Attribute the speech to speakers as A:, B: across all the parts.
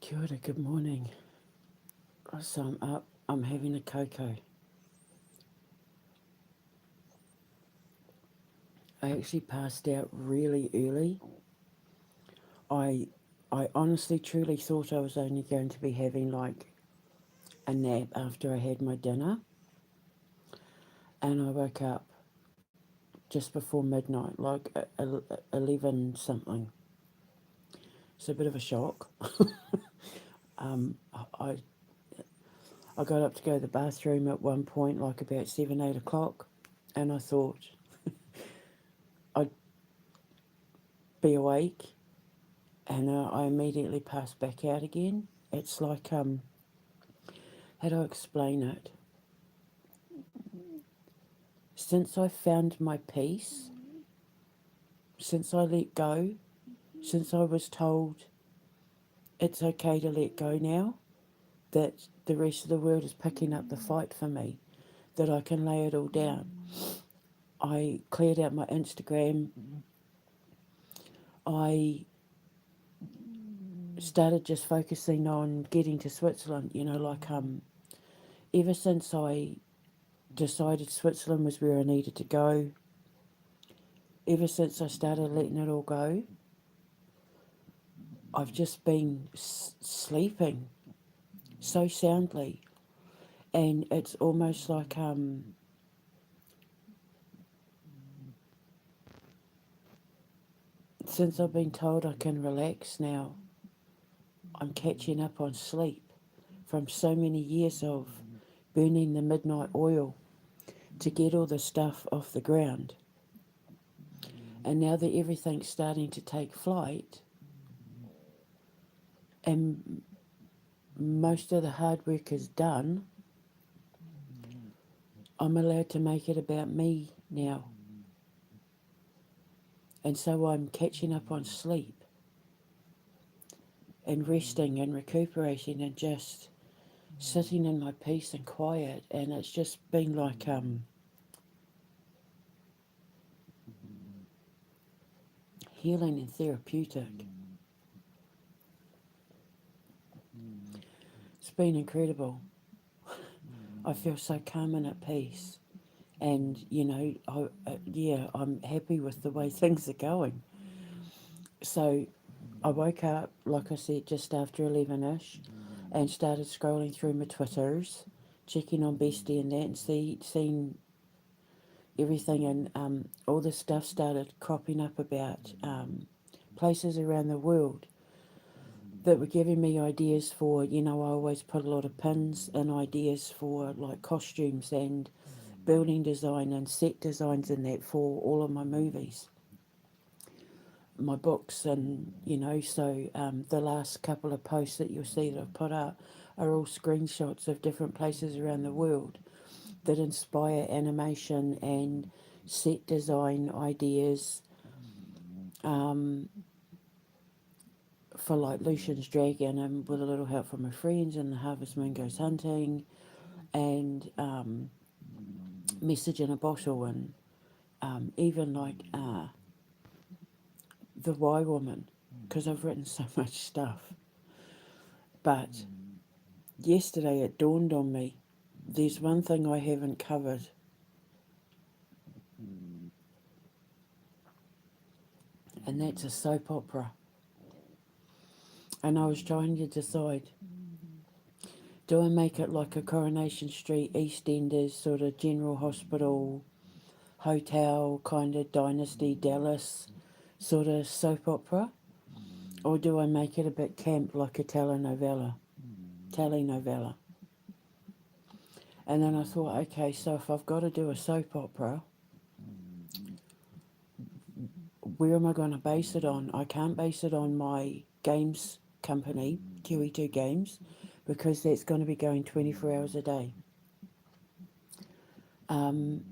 A: Kia ora, good morning. So I'm up, I'm having a cocoa. I actually passed out really early. I I honestly truly thought I was only going to be having like a nap after I had my dinner, and I woke up just before midnight, like 11 something. It's a bit of a shock. Um, I I got up to go to the bathroom at one point, like about 7, 8 o'clock, and I thought I'd be awake, and I immediately passed back out again. It's like how do I explain it? Since I found my peace, since I let go, since I was told it's okay to let go now, that the rest of the world is picking up the fight for me, that I can lay it all down. I cleared out my Instagram. I started just focusing on getting to Switzerland, ever since I decided Switzerland was where I needed to go, ever since I started letting it all go, I've just been sleeping so soundly, and it's almost like since I've been told I can relax now, I'm catching up on sleep from so many years of burning the midnight oil to get all the stuff off the ground. And now that everything's starting to take flight and most of the hard work is done, I'm allowed to make it about me now. And so I'm catching up on sleep and resting and recuperating and just sitting in my peace and quiet. And it's just been like healing and therapeutic. It's been incredible. I feel so calm and at peace. And, I'm happy with the way things are going. So I woke up, like I said, just after 11ish and started scrolling through my Twitters, checking on Bestie and that, and seeing everything. And all this stuff started cropping up about places around the world that were giving me ideas for, I always put a lot of pins and ideas for like costumes and building design and set designs and that for all of my movies, my books, and the last couple of posts that you'll see that I've put up are all screenshots of different places around the world that inspire animation and set design ideas, um, for like Lucian's Dragon, and with a little help from my friends, and the Harvest Moon Goes Hunting, and Message in a Bottle, and even like The Why Woman, because I've written so much stuff. But yesterday it dawned on me, there's one thing I haven't covered, and that's a soap opera. And I was trying to decide, do I make it like a Coronation Street, EastEnders, sort of General Hospital, hotel, kind of Dynasty, Dallas sort of soap opera? Or do I make it a bit camp like a telenovela? Telenovela. And then I thought, okay, so if I've got to do a soap opera, where am I going to base it on? I can't base it on my games company, Kiwi2 Games, because that's going to be going 24 hours a day. Um,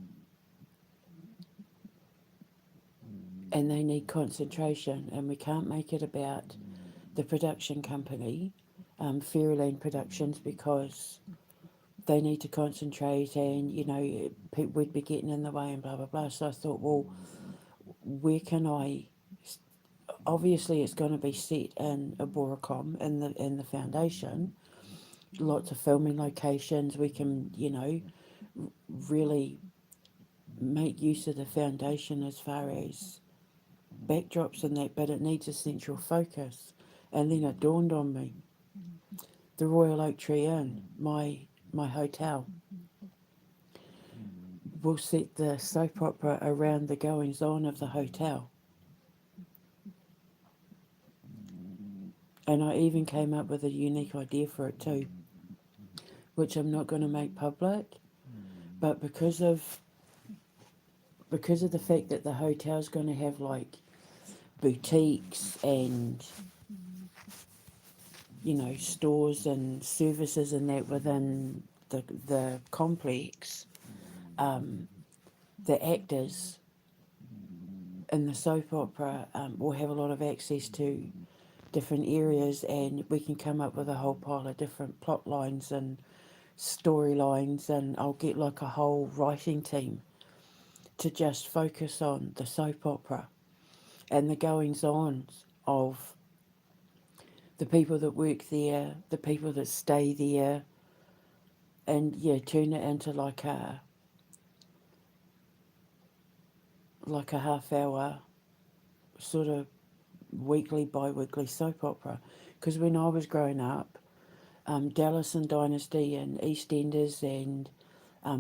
A: and they need concentration, and we can't make it about the production company, Fairyland Productions, because they need to concentrate, and we'd be getting in the way and blah blah blah. So I thought, well, where can I obviously it's going to be set in Aboracom in the foundation. Lots of filming locations. We can, really make use of the foundation as far as backdrops and that, but it needs a central focus. And then it dawned on me, the Royal Oak Tree Inn, my hotel, will set the soap opera around the goings on of the hotel. And I even came up with a unique idea for it too, which I'm not going to make public, but because of the fact that the hotel's going to have like boutiques and stores and services and that within the complex, the actors in the soap opera will have a lot of access to different areas, and we can come up with a whole pile of different plot lines and storylines, and I'll get like a whole writing team to just focus on the soap opera and the goings on of the people that work there, the people that stay there, and yeah, turn it into like a half hour sort of weekly, bi-weekly soap opera. Because when I was growing up, Dallas and Dynasty and EastEnders and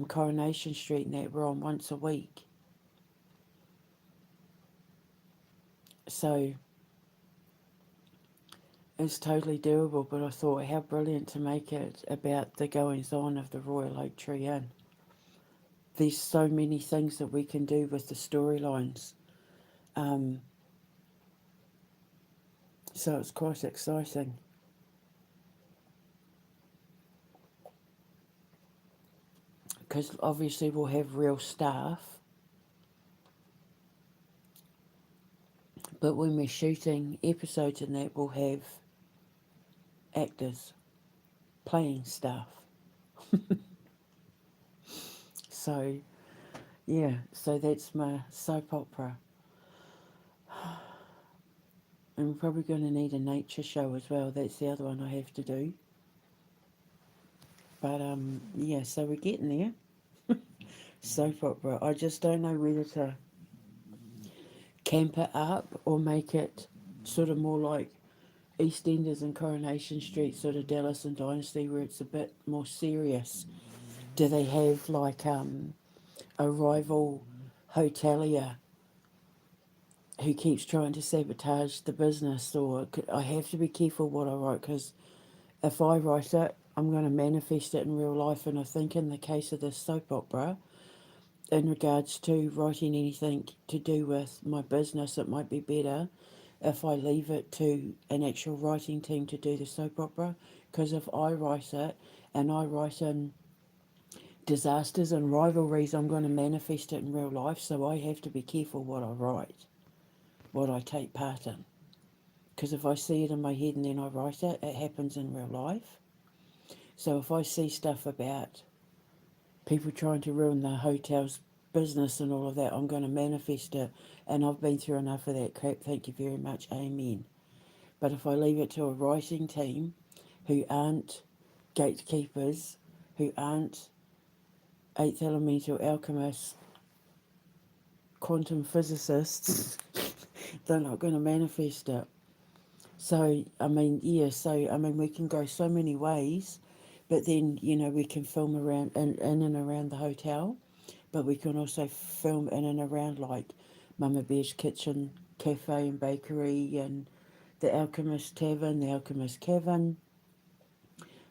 A: Coronation Street and that were on once a week. So it's totally doable, but I thought how brilliant to make it about the goings on of the Royal Oak Tree Inn. There's so many things that we can do with the storylines. So it's quite exciting. Because obviously we'll have real staff, but when we're shooting episodes in that, we'll have actors playing stuff. So, yeah, so that's my soap opera. And we're probably going to need a nature show as well. That's the other one I have to do. But, yeah, so we're getting there. Soap opera. I just don't know whether to camp it up or make it sort of more like EastEnders and Coronation Street, sort of Dallas and Dynasty, where it's a bit more serious. Do they have like a rival hotelier who keeps trying to sabotage the business? Or I have to be careful what I write, because if I write it, I'm going to manifest it in real life. And I think in the case of this soap opera, in regards to writing anything to do with my business, it might be better if I leave it to an actual writing team to do the soap opera. Because if I write it and I write in disasters and rivalries, I'm going to manifest it in real life. So I have to be careful what I write, what I take part in. Because if I see it in my head and then I write it, it happens in real life. So if I see stuff about people trying to ruin the hotel's business and all of that, I'm going to manifest it. And I've been through enough of that crap, thank you very much, amen. But if I leave it to a writing team who aren't gatekeepers, who aren't eighth elemental alchemists, quantum physicists, they're not going to manifest it. So, I mean, yeah, so, I mean, we can go so many ways, but then, we can film around in and around the hotel, but we can also film in and around like Mama Bear's Kitchen, Cafe and Bakery, and the Alchemist Tavern, the Alchemist Cavern,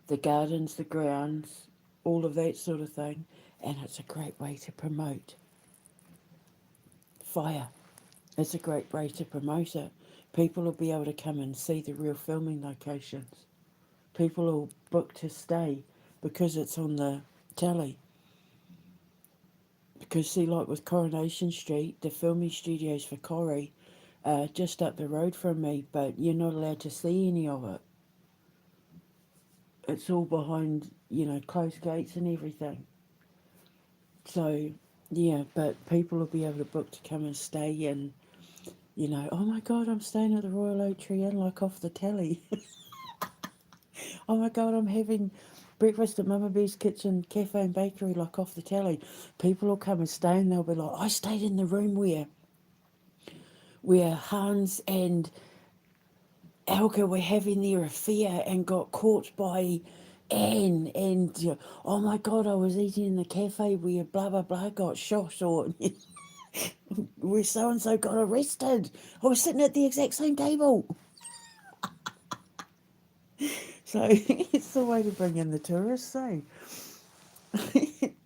A: the gardens, the grounds, all of that sort of thing. And it's a great way to promote fire. It's a great way to promote it. People will be able to come and see the real filming locations. People will book to stay because it's on the telly. Because see, like with Coronation Street, the filming studios for Corrie are just up the road from me, but you're not allowed to see any of it. It's all behind, closed gates and everything. So, yeah, but people will be able to book to come and stay, and You know, oh my God, I'm staying at the Royal Oak Tree Inn like off the telly. Oh my God, I'm having breakfast at Mama Bee's Kitchen Cafe and Bakery like off the telly. People will come and stay and they'll be like, I stayed in the room where Hans and Elga were having their affair and got caught by Anne, and you know, oh my God, I was eating in the cafe where blah blah blah got shot, or where so and so got arrested. I was sitting at the exact same table. So it's the way to bring in the tourists, eh?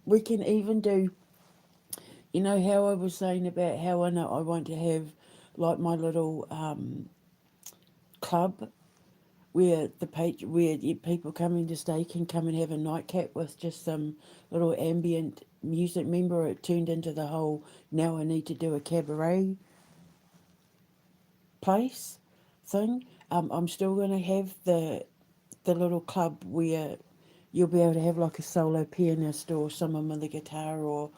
A: We can even do, you know, how I was saying about how I know I want to have like my little club where people coming to stay can come and have a nightcap with just some little ambient music. Remember, it turned into the whole now I need to do a cabaret place thing. I'm still going to have the little club where you'll be able to have like a solo pianist or someone with a guitar, or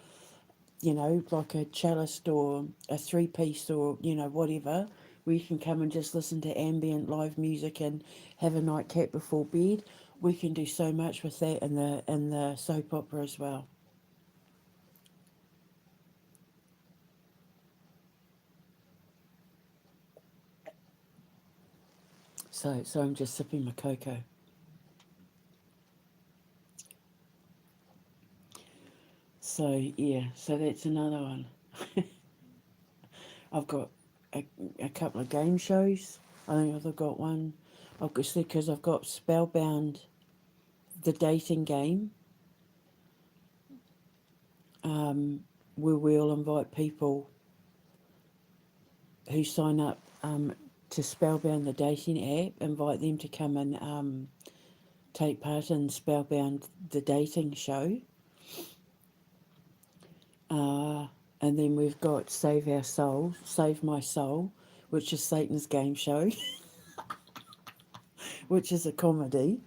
A: you know, like a cellist or a three piece, or you know, whatever, where you can come and just listen to ambient live music and have a nightcap before bed. We can do so much with that in the soap opera as well. So I'm just sipping my cocoa. So yeah, so that's another one. I've got a, a couple of game shows. I think I've got one. I've got, because I've got Spellbound, the dating game, where we'll invite people who sign up to Spellbound, the dating app, invite them to come and take part in Spellbound, the dating show. Uh, and then we've got Save Our Soul, Save My Soul, which is Satan's game show, which is a comedy.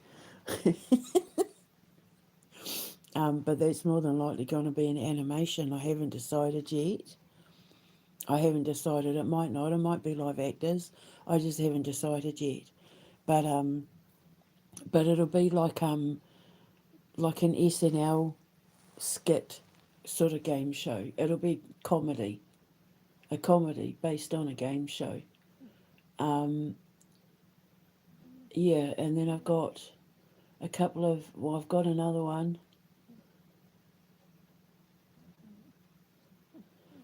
A: But that's more than likely going to be an animation. I haven't decided yet. I haven't decided. It might not. It might be live actors. I just haven't decided yet. But it'll be like an SNL skit sort of game show. It'll be comedy, a comedy based on a game show. Um, yeah, and then I've got a couple of. Well, I've got another one.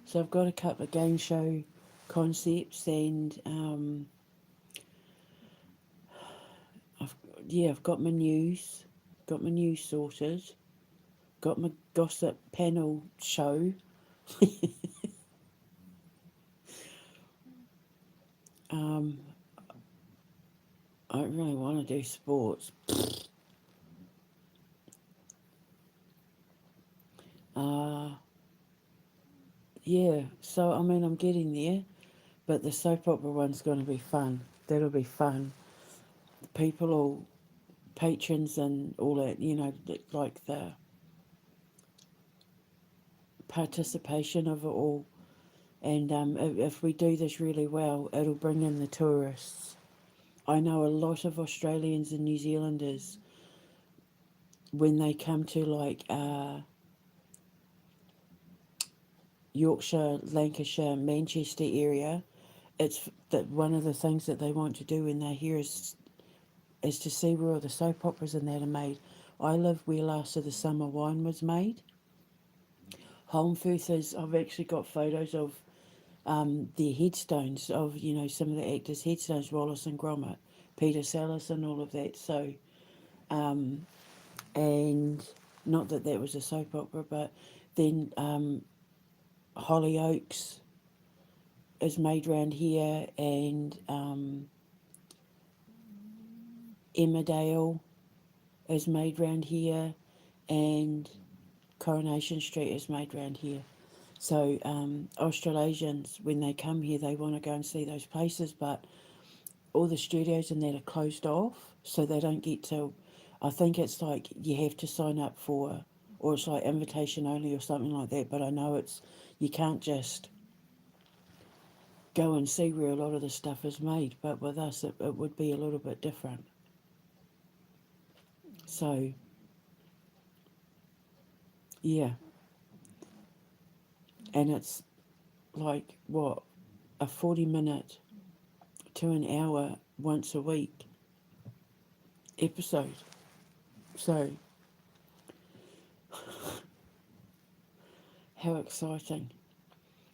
A: So I've got a couple of game show concepts, and I've I've got my news sorted, got my gossip panel show. Um, I don't really want to do sports. Uh, yeah, so I mean, I'm getting there, but the soap opera one's going to be fun. That'll be fun. People, all patrons and all that, you know, like the participation of it all. And if we do this really well, it'll bring in the tourists. I know a lot of Australians and New Zealanders, when they come to like Yorkshire, Lancashire, Manchester area, it's that one of the things that they want to do when they're here is to see where all the soap operas and that are made. I live where Last of the Summer Wine was made. Holmfirth is. I've actually got photos of their headstones, of you know, some of the actors' headstones, Wallace and Gromit, Peter Sallis, and all of that. So and not that that was a soap opera, but then Hollyoaks is made round here, and Emmerdale is made round here, and Coronation Street is made round here. So Australasians, when they come here, they want to go and see those places, but all the studios and that are closed off, so they don't get to. I think it's like you have to sign up for, or it's like invitation only or something like that. But I know it's you can't just go and see where a lot of the stuff is made, but with us it would be a little bit different. So, yeah, and it's like, what, a 40-minute to an hour once a week episode. So, how exciting.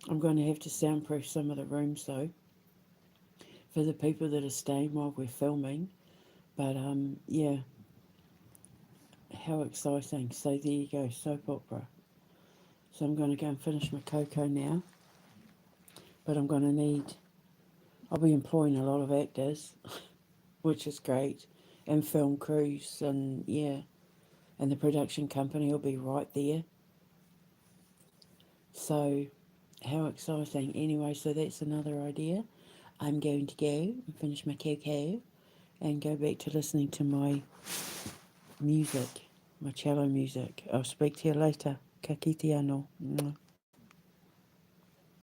A: I'm going to have to soundproof some of the rooms though for the people that are staying while we're filming. But yeah, how exciting. So there you go, soap opera. So I'm going to go and finish my cocoa now. But I'm going to I'll be employing a lot of actors, which is great, and film crews, and yeah, and the production company will be right there. So how exciting. Anyway, so that's another idea. I'm going to go and finish my cocoa and go back to listening to my music, my cello music. I'll speak to you later. Ka kite anō.